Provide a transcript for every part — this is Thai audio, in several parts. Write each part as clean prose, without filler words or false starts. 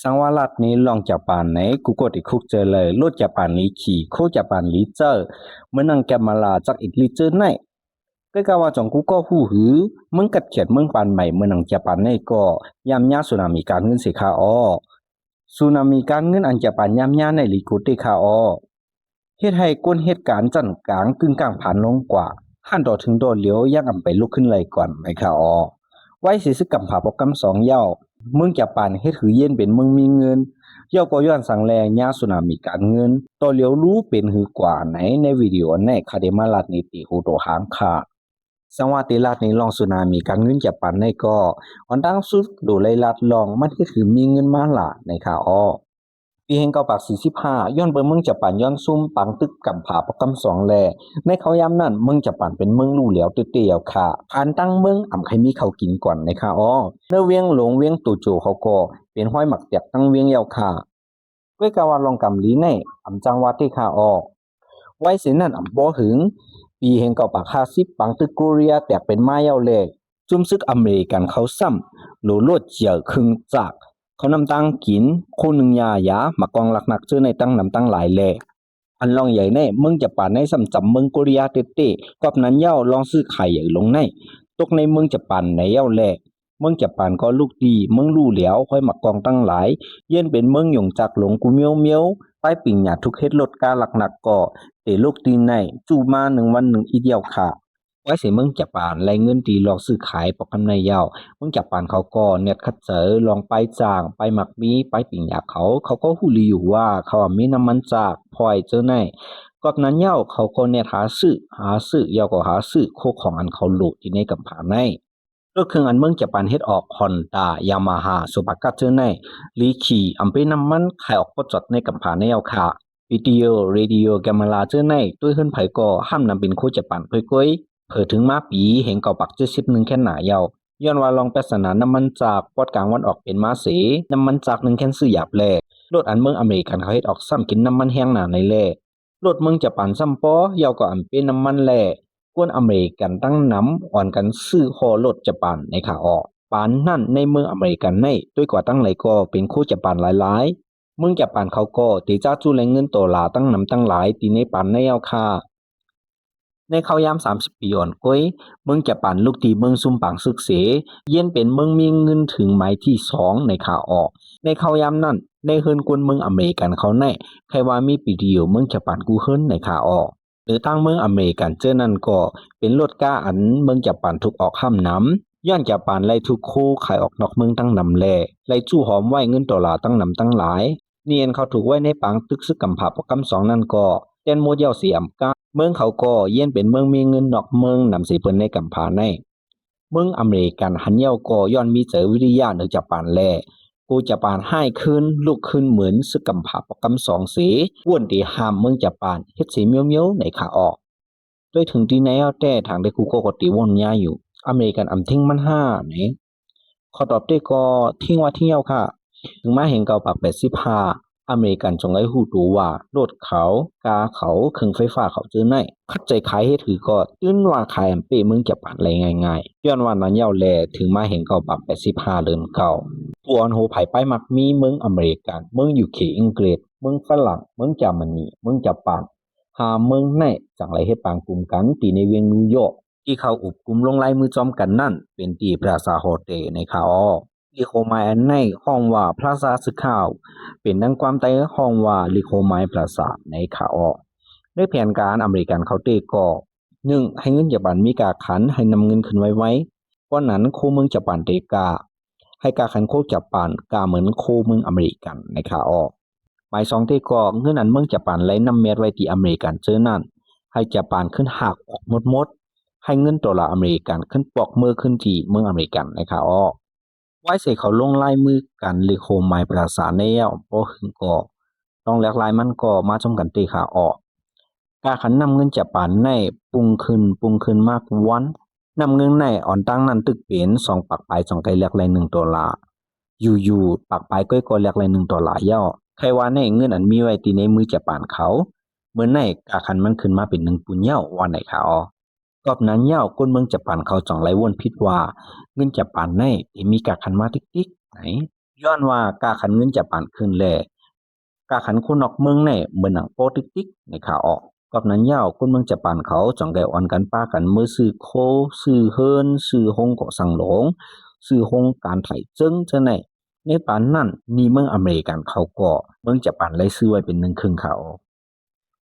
สังวารัดนี้ลองจากป่านไหนกูกดอีกคุกเจอเลยลดจากป่านนี้ขี่โคจากป่านนี้เจอเมื่อนังแกมาลาจากอีกลีเจอไหนก็กะว่าจองกูก็หูหือมึงกัดเขียดมึงปานใหม่เมื่อนังจากป่านในก็ยามยาสึนามิการเงินสิขาอ้อสึนามิการเงินอันจากป่านยามยาในลีกูติขาอ้อเฮ็ดให้ก้นเหตุการณ์จันกลางกึ่งกลางผ่านลงกว่าหันต่อถึงโดนเหลียวยังอำไปลุกขึ้นเลยก่อนไหมขาอ้อไว้สิสึกกำผาโปรแกรมสองเย้ามึงจะปานเฮ็ดหือเย็นเป็นมึงมีเงินย่อก็ย้อนสังแลญาสึนามิการเงินต่อเหลียวรู้เป็นหือกว่าไหนในวิดีโอในคาเดมาลัดนิติฮูโตหางค่ะสังวาติลัดนี้ลองสึนามิการเงินจะปานในก็อันดังสุดดูไลลัดลองมันเฮ็ดหือมีเงินมาล่ะในค่ะอ้อปีแห่งเก้าปาก45ย้อนเบิ่งมึงจะปานย้อนซุ่มปังตึกกำผาประกำสองแลในเขายามนั้นมึงจะปานเป็นมึงรู้แล้วเตี้ยๆค่ะผ่านตั้งมึงอำใครมีเขากินก่อนในค่ะอ้อเนื้อเวียงหลงเวียงตู่โจเขาก็เป็นห้อยหมักเตียกตั้งเวียงยาวค่ะก้วยกาวาลองกำลีในอำจังหวัดที่ค่ะอ้อไว้สินั้นอำบ่หึงปีแห่งเก้าปาก50ปังตึกโกเรียแตกเป็นไม้ยาวแลจุ่มซึกอเมริกันเขาซ้ำโหลโลดเจียวครึ่งจากเขานำตังกินโคนึงยามากองหลักนักเจอในตั้งนำตั้งหลายแลอันลองใหญ่แน่มึงจะป่านในซ้ำจำมึงโกเรียเต้ๆกอบนั้นเย้าลองซื้อไข่ใหญ่ลงในตกในมึงจะป่านในเย้าแลมึงจะป่านก็ลูกดีมึงรู้แล้วค่อยมากองตั้งหลายเย็นเป็นมึงหยงจักหลงกูเมียวเมียวไปปิ่งหยาทุกเฮ็ดลดกาหลักหนักก็เตลูกตีในจู่มา1วัน1อีเดียวค่ะไว้สิมึงจะป่านไรเงินตีลองซื้อขายปอกกำในเย้ามึงจะป่านเขาก็เน็ตคัดเจอลองไปจ้างไปหมักมีไปปิ่งหยาเขาก็ฮู้ลีอยู่ว่าเขามีน้ำมันจากพลอยเจอในกอบนั้นเย้าเขาก็เน็ตหาซื้อเย้าก็หาซื้อโคของอันเขาโหลดที่ในกำผาในรถเครื่องอันเมืองจะปันเฮ็ดออก Honda Yamaha สุปากัดเจอในลีขี่อำเป็นน้ำมันขายออกปจดในกำผาในเอาค่ะวิดีโอเรดิโอแกมราเจอในด้วยขึ้นไผก็ห้ามนำเป็นโคจะปันเผยก้อยเผอถึงมาปีเห็นเก่าปัก71แค่หนาเยาย้อนว่าลองแปศนาน้ำมันจากปอดกลางวันออกเป็นมาเสน้ำมันจาก1แค่ซื้อหยาบแลรถอันเมืองอเมริกันเขาเฮ็ดออกซ้ำกินน้ำมันแห้งหนาในแลรถเมืองจะปันซ้ำปอเยาก็อำเป็นน้ำมันแล กวนอเมริกันตั้งน้ำอ่อนกันซื้อฮอรถจะปานในขาออกปานนั่นในเมืองอเมริกันในด้วยกว่าตั้งไหลก็เป็นคู่จะปานหลายๆเมืองจะปานเขาก็ตีจ้าจู้แรงเงินตัวลาตั้งน้ำตั้งหลายตีในปานในเอาค่าในเขายาม30ปีอ่อนก้อยเมืองจะปานลูกตีเมืองซุ่มปังซึกเสเย็นเป็นเมืองมีเงินถึงหมายที่2ในขาออกในเขายามนั้นในเฮินกวนเมืองอเมริกันเขาแน่ใครว่ามีปีเดียวเมืองจะปานกูเฮินในขาออกหรือตั้งเมืองอเมริกันเจอนั่นก็เป็นรถก้าอันเมืองจะปานถูกออกห้ามน้ำย้อนจะปานไล่ทุกคู่ขายออกนอกเมืองตั้งนำแลไล่จู้หอมไว้เงินดอลลาร์ตั้งนำตั้งหลายเนียนเขาถูกไว้ในปังตึกซึกกำผาประกำ2นั่นก็แตนโมเดียว4อำกาเมืองเขาก็เย็นเป็นเมืองมีเงินนอกเมืองนำสิเพิ่นในกำผาในเมืองอเมริกันหันเย้าก็ย้อนมีเจอวิทยาเหนือจะปานแลกูจะปานให้ขึ้นลุกขึ้นเหมือนซึกกำผาประกำ2สีอ้วนที่ห้ามเมืองจะปานเฮ็ดสีเมียวๆในขาออกด้วยถึงที่ไหนเอาแต่ทางได้กูก็ตีวนยาอยู่อเมริกันอำทิ้งมัน5ไหนขอตอบได้ก็ทิ้งว่าเที่ยวค่ะถึงมาเห็นเก่าปาก85อเมริกันจงให้ฮู้ตัวว่ารถเขากาเขาเครื่องไฟฟ้าเขาจื้อไหนคัดใจขายให้ถือก็ตื้นว่าขายอำเป้มึงจะปานอะไรง่ายๆย้อนว่านั้นยาวแลถึงมาเห็นเก่าปาก85เดือนเก่าปวนโหไผไปมักมีเมืองอเมริกันเมืองยูเคอังกฤษเมืองฝรั่งเมืองเยอรมนีเมืองญี่ปุ่นหาเมืองไหนจังไรเฮ็ดปางกลุ่มกันตีในเวียงนิวยอร์กที่เขาอุบกลุ่มลงลายมือจอมกันนั่นเป็นที่ปราสาทโฮเตในคาออลิโคไมอันในห้องว่าพระซาสึข่าวเป็นดังความไต้ห้องว่าลิโคไมปราสาทในคาออด้วยแผนการอเมริกันเขาเตก็1ให้เงินญี่ปุ่นมีกาขันให้นำเงินขึ้นไว้ก้อนนั้นคู่เมืองญี่ปุ่นเตกาให้กาขันโคญี่ปุ่นกาเหมือนคู่เมืองอเมริกันในคาออหมาย2ที่ก็เงินอันเมืองญี่ปุ่นไหลนำเม็ดไว้ที่อเมริกันเจอนั่นให้ญี่ปุ่นขึ้นหักออกหมดให้เงินดอลลาร์อเมริกันขึ้นปอกมือขึ้นที่เมืองอเมริกันในคาออไว้เสเขาลงลายมือกันลิโคไมปราสาทในแล้วบ่หึงก็ต้องแลกลายมันก็มาชมกันตีขาออกกาขันนำเงินญี่ปุ่นในปุงขึ้นมากวันนำเงินในอ่อนตั้งนั้นตึกเป็น2ปักปลาย2ไกลแลกลาย$1อยู่ๆปักปลายก้อยก็แลกลาย$1ย่อใครว่าในเงินอันมีไว้ที่ในมือญี่ปุ่นเขาเมื่อในกาขันมันขึ้นมาเป็น1ปุนเย้าวันไหนขาออกอบนั้นเย้าคนเมืองญี่ปุ่นเขาจ่องไหลวนพิดว่าเงินญี่ปุ่นในที่มีกาขันมาติ๊กๆไหน ย้อนว่ากาขันเงินจะปานขึ้นแลกาขันคนนอกเมืองเนี่ยเหมือนหนังโปติ๊กในขาออกกับนั้นยาวคนเมืองจะปานเขาจ่องแกอ่อนกันป้ากันเมื่อซื้อโคซื้อเฮิรนซื้อหงเกาะสังหลงซื้อหงการไถ่เจิ้งเจ้าในปานนั่นมีเมืองอเมริกันเขาก็เมืองจะปานไล่ซื้อไว้เป็นหนึ่งครึ่งเขา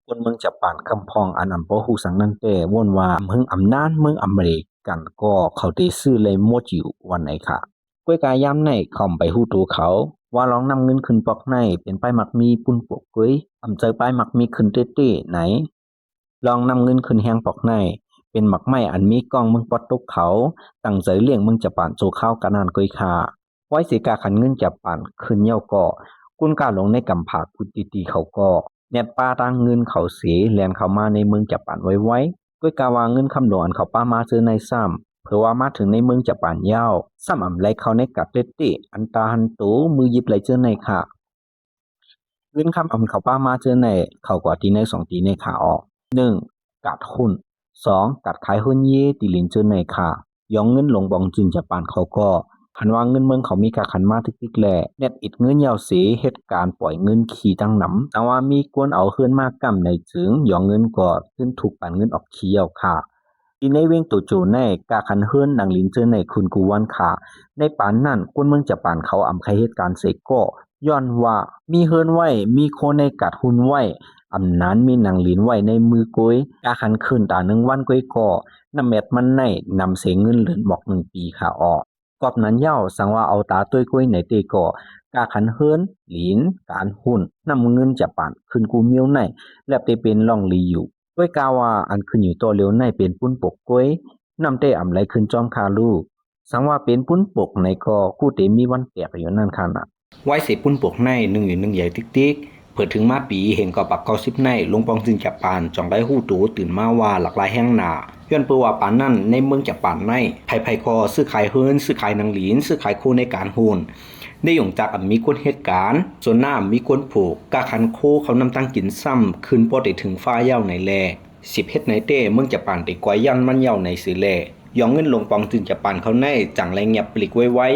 คนเมืองจะปานคำพองอันอำปอหูสังนั่นแต่ว่นว่าเมืองอำนาจเมืองอเมริกันก็เขาได้ซื้อเลยหมดอยู่วันไหนค่ะก้วยกายย้ำในคอมไปหูตูเขาว่าลองนำเงินขึ้นปอกในเป็นป้ายมักมีปุ่นปกกุ้ยอำเจอป้ายมักมีขึ้นเต้ๆไหนลองนำเงินขึ้นแหงปอกในเป็นหมักไม้อันมีกล้องเมืองปอดตกเขาตั้งใจเลี้ยงเมืองจะป่านโจข้าวกะนานกุ้ยคาไว้สิกาขันเงินจะป่านขึ้นเย่าก็กุนกาลงในกำผากกุติตีเขาก็แนดป้าตั้งเงินเขาเสียแลนเข้ามาในเมืองจะป่านไว้ก้วยกาวางเงินคำหลวงอันเขาป้ามาซื้อในซ้ำเผื่อว่ามาถึงในเมืองจะป่านยาวซ้ำอำไรเขาในกัดเต้ๆอันตาหันตูมือยิบไหลเจอในค่ะเงินคำอำเขาป้ามาเจอในเขากว่าตีใน2 ตีในขาออก1กัดหุ้น2กัดขายหุ้นเย่ตีลินเจอในค่ะยองเงินลงบองจึงจะป่านเขาก็หันวางเงินเมืองเขามีกาขันมาทิกๆแลเน็ตอิดเงินยาวเสียเหตุการณ์ปล่อยเงินขี่ตั้งหนำแต่ว่ามีกวนเอาเฮือนมากกำในจึงยองเงินก็ขึ้นถูกป่านเงินออกเขียวค่ะทีในเว้งตัวโจในกาขันเฮือนดังลินเจอในคุณกูวันค่ะในปานนั่นกวนเมืองจะป่านเขาอำใครเหตุการณ์เสกก็ย้อนว่ามีเฮือนไว้มีโคในกัดหุ้นไว้อำนั้นมีหนังลินไว้ในมือก้อยกาขันคืนตา1 วันก้อยก็นำเม็ดมันในนำเสเงินเหลือนหมอก1 ปีค่ะออกกอบนั้นเย้าสังว่าเอาตาต้วยก้อยในเตก็กาขันเฮือนหลินการหุ้นนำเงินจะป่านขึ้นกูเมียวในและไปเป็นล่องลีอยู่ก้อยกาว่าอันขึ้นอยู่ตัวเลียวในเป็นปุ้นปกก้อยนำเตอำไรขึ้นจอมคาลูสังว่าเป็นปุ้นปกในก็กู้เตมีวันแตกอยู่นั่นค่ะน่ะไว้เสปุ้นปกใน1อยู่1ใหญ่ติ๊กเปิดถึงมาปีเห็นก็ปักเกา10ในลงปองจึงจะปานจ่องได้หู้ตูตื่นมาว่าหลากหลายแห่งหนาย้อนเปือว่าปานนั่นในเมืองจะปานในไผคอซื้อขายเฮิรนซื้อขายนางหลีนซื้อขายคู่ในการหุ้นได้หยงจากมีคนเหตุการณ์ส่วนหน้ามีคนผูกกาคันโคเขานำตั้งกินซ้ำคืนพอได้ถึงฟ้าเย้าในแล10เฮ็ดในเต้เมืองจะปานได้กวยยันมันเย้าในสิแลยองเงินลงปองจึงจะปานเขาในจังไรเงียบปลิกไว้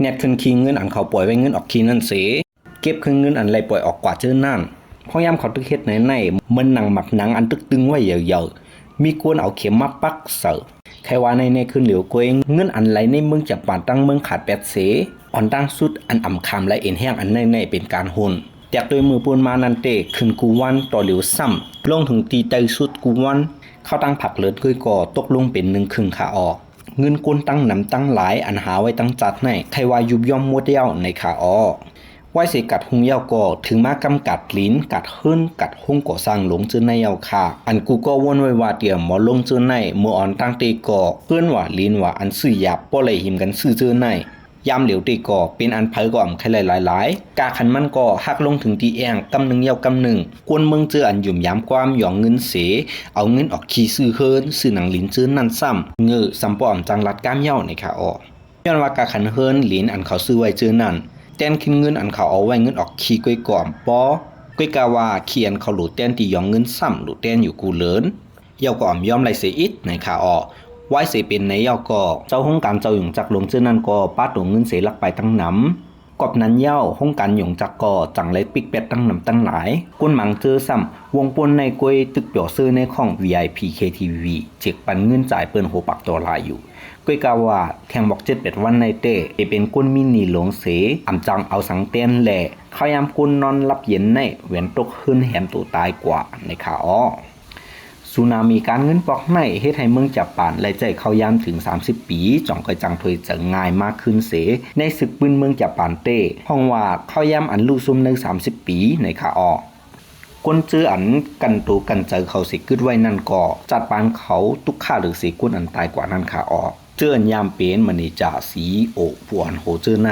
แนบขึ้นคีเงินอันเขาปล่อยไว้เงินออกคีนั่นเสเก็บคืนเงินอันไรปล่อยออกกว่าเจอนั่นพอยามเขาตึกเฮ็ดในมันหนังหมักหนังอันตึกตึงไว้เยอะๆมีกวนเอาเข็มมาปักเสิร์ใครว่าในขึ้นเหลียวกวยเงินอันไรในเมืองจะปานตั้งเมืองขาด8เสอ่อนตั้งสุดอันอ่ำคำและเอ็นแห้งอันในเป็นการหุ้นแตกโดยมือปูนมานันเตขึ้นกูวันต่อเหลียวซ้ำลงถึงตีไตสุดกูวันเข้าตั้งผักเลิศก้อยก่อตกลงเป็น1 ครึ่งขาออกเงินกุนตั้งนำตั้งหลายอันหาไว้ตั้งจัดในใครว่ายุบย่อมมดเย้าในขาออกไว้เสกัดหุงเย้าก็ถึงมากำกัดลิ้นกัดหื้นกัดหุงก่อสร้างหลงเจอในเย้าค่ะอันกูก็วนไว้ว่าเตี่ยหมอลงเจอในเมื่ออ่อนตั้งเตก่อเพื่อนว่าลิ้นว่าอันซื่อหยาบป้อเลยหิมกันซื่อเจอในยามเหลียวเตก่อเป็นอันเผยก่อมใครหลายกาขันมันก็หักลงถึงตีแองกำหนึ่งเย้ากำหนึ่งกวนเมืองเจออันหยุ่มยามความหยองเงินเสเอาเงินออกขี่ซื้อเฮิรนซื้อหนังลิ้นเจอนั่นซ้ำเงือซ้ำป้อมจังรัดก้ามเย้าในขาออกย้อนว่ากาขันเฮิรนลิ้นอันเขาซื้อไว้เจอนั่นแต้นขึ้นเงินอันเขาเอาไว้เงินออกขี้ก้อยก่อมปอก้อยกาว่าเขียนเขาหลุดแต้นตียองเงินซ้ำหลุดแต้นอยู่กูเลินเย้าก่อมยอมไหลเสียอิดในขาออกไว้เสียเป็นในเย้าก็เจ้าห้องการเจ้าหยงจักลงเจอนั่นก็ป้าตัวเงินเสียลักไปตั้งน้ำกอบนั้นเย้าห้องการหยงจักก็จังไรปิกเป็ดตั้งน้ำตั้งหลายก้นหมังเจอซ้ำวงปนในก้อยตึกเปียวซื้อในของ VIP KTV เจ็กปันเงินจ่ายเปิ้นโหปักตัวลายอยู่ก้อยกาว่าแทงบอก7-8วันในเต้เป็นก้นมินีหลงเสอำจังเอาสังเต้นแหล่เขายามก้นนอนรับเย็นในเว้นตกขึ้นแหมตัวตายกว่าในขาอ้อสุนามีการเงินปอกในเฮ็ดให้เมืองจับป่านและใจเข้ายามถึง30ปีจ่องก็จังถอยจะง่ายมากขึ้นเสในศึกปืนเมืองจับป่านเต้ห้องว่าเข้ายามอันลู่ซุ่มใน30ปีในขาอ้อก้นเจออันกันตูกันเจอเขาสิกึดไว้นั่นก็จัดปานเขาตุกฆ่าหรือสิก้นอันตายกว่านั้นขาอ้อเจออันยามเป็นมณีจ่าสีโอปวนโหเจอใน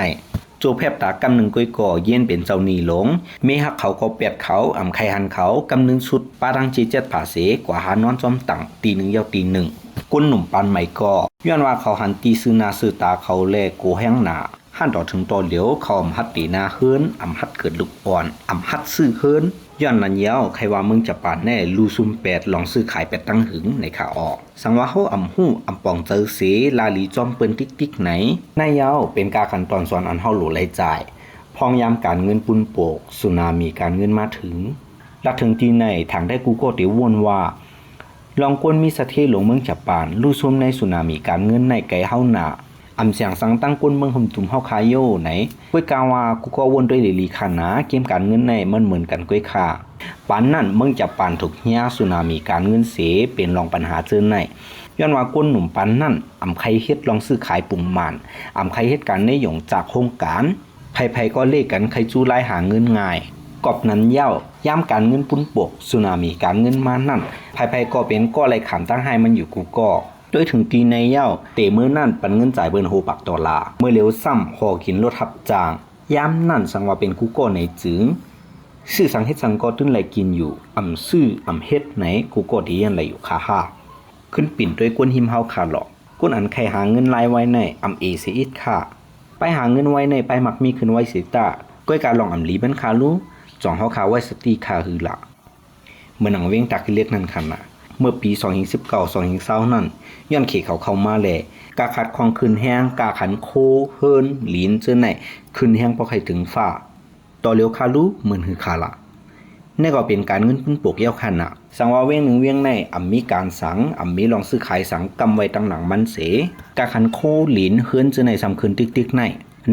โจแพบตากำหนึ่งก้อยก่อเย็นเป็นเจ้าหนีหลงเมหักเขาก็เปียดเขาอ่ำไข่หันเขากำหนึ่งชุดปารังจีเจ็ดผาเสกว่าหานอนจอมตังตี1เย้าตี1ก้นหนุ่มปันใหม่ก็ย้อนว่าเขาหันตีซื้อนาซื้อตาเขาแลโกแห้งหนาหันต่อถึงต่อเหลียวเขาอำหัดตีนาเฮิรนอำหัดเกิดลูกอ่อนอำหัดซื้อเฮิรนย้อนนั้นเย้าใครว่ามึงจะปานแน่ลูซุม8ลองซื้อขาย8ตั้งหึงในขาออกสังว่าเฮาอำหู้อำปองเจอเสลาลีจอมเปิ้นติ๊กๆไหนนายเย้าเป็นกาขั้นตอนสอนอันเฮาหลูไหลจ่าย พองยามการเงินปุ่นโปกสึนามิการเงินมาถึงลักถึงที่ในทางได้กูก็เตียววนว่าลองกวนมีสะเทหลงเมืองญี่ปุ่นลู่ซุ่มในสึนามิการเงินในไกเฮาหนาอำเสียงสังตั้งกวนเมืองหุ่มตุ่มเฮาคายโยไหนก้วยกาว่ากูก็วนด้วยลีคานาเกมการเงินในมันเหมือนกันก้วยค่าปานนั่นเมืองญี่ปุ่นถูกเฮียสึนามิการเงินเสเป็นรองปัญหาเจอในย้อนว่ากวนหนุ่มปานนั่นอำใครเฮ็ดลองซื้อขายปุ่มหมานอำใครเฮ็ดการในหยงจากโครงการไผๆก็เลขกันใครจู้ไล่หาเงินง่ายกอบนั้นเย้าย่ำการเงินปุ่นปกสึนามิการเงินมานั่นไผๆก็เป็นก็ไรขามตั้งให้มันอยู่กูก็โดยถึงตีในเย้าเตมื้อนั่นปันเงินจ่ายเบิ่นโฮปักดอลลาร์เมื่อเร็วซ้ำหอกินรถทับจางย่ำนั่นสังว่าเป็นกูก็ในจึงซื้อสังเฮ็ดสังก็ตึ้นไหลกินอยู่อำซื้ออำเฮ็ดไหนกูก็ดียันไหลอยู่คาฮาขึ้นปิ่นด้วยกวนหิมเฮาคาหลอกกวนอันใครหาเงินรายไว้ในอำเอเสียอิดค่ะไปหาเงินไว้ในไปมักมีขึ้นไว้สิตาก้อยการลองอำลีบันคาลูจ่องเฮาคาไว้สติคาฮือละเมื่อหนังเว้งตักเล็กนั่นคันน่ะเมื่อปี2019 2020นั่นย้อนเขเขาเข้ามาแลกาขัดของขึ้นแห้งกาขันโคเฮินหลีนเจอไหนขึ้นแห้งบ่ใครถึงฟ้าต่อเร็วคาลูเหมือนฮือคาละนี่ก็เป็นการเงินปุ่นปกเย้าคันน่ะสังว่าเว้งหนึ่งเว้งในอำมีการสังอำมีลองซื้อขายสังกำไว้ตั้งหลังมันเสกาขันโคหลีนเฮินเจอไหนซ้ำคืนติ๊กๆ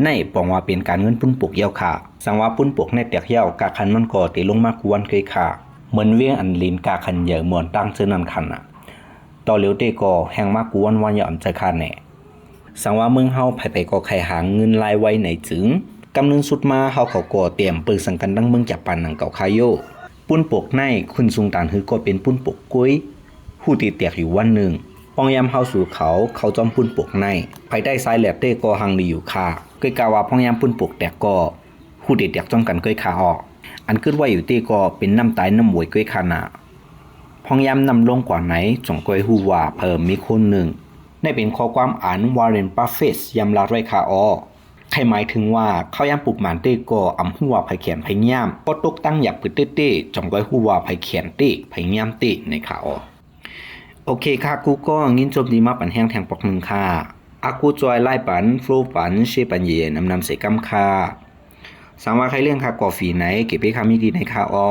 ในปองว่าเป็นการเงินปุ่นปกเย้าค่ะสังว่าปุ่นปกในแตกเย้ากาขันมันก็ติลงมากวนเคยค่ะเหมือนเวียงอันลินกาขันเหยื่อเหมือนตั้งเจอนันคันน่ะต่อเร็วเตก็แหงมากวนว่าอย่าอ่ำใจคันแน่สังว่าเมืองเฮาไผก็ใครหาเงินรายไว้ไหนจึงกำนึงสุดมาเฮาเขาก็เตรียมเปิดสังกันดังเมืองญี่ปุ่นนังเก่าคายโยปุ่นปกในคุณซุงตานฮือก็เป็นปุ่นปกกุ้ยผู้ติเตียกอยู่วันหนึ่งปองยามเฮาสู่เขาจอมปุ่นปกในภายใต้สายแหลบเต้ก็หังดีอยู่ค่ะก้อยกาว่าปองยามปุ่นปกแตกก็ผู้ติเตียกจอมกันก้อยขาออกอันคิดว่าอยู่เต้ก็เป็นน้ำตายน้ำหวยก้อยขานาพองยามนำลงกว่าไหนจ่องก้อยฮู้ว่าเพิ่มมีคนหนึ่งได้เป็นข้อความอ่านวาเรนบัฟเฟตยำลาดไว้ขาออใครหมายถึงว่าเขายามปลุกหมานเต้ก็อำฮู้ว่าไผเขียนไผย่ามก็ตกตั้งอยากปืดเต้จ่องก้อยฮู้ว่าไผเขียนเต้ไผย่ามเต้ในขาออโอเคค่ะกูก็งินจบดีมาปันแห้งแทงปอกหนึ่งค่ะอากูจอยไล่ปันโฟลปันเชปันเย็นนำเสกำค่ะสังว่าใครเรื่องค่ะกอฝีไหนเก็บไปคามีดีในค่ะอ้อ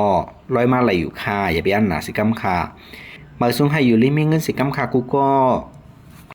ร้อยมาไหลอยู่ค่ะอย่าไปอันหนาสิกำค่ะมาส่งให้อยู่ลิมีเงินสิกำค่ะกูก็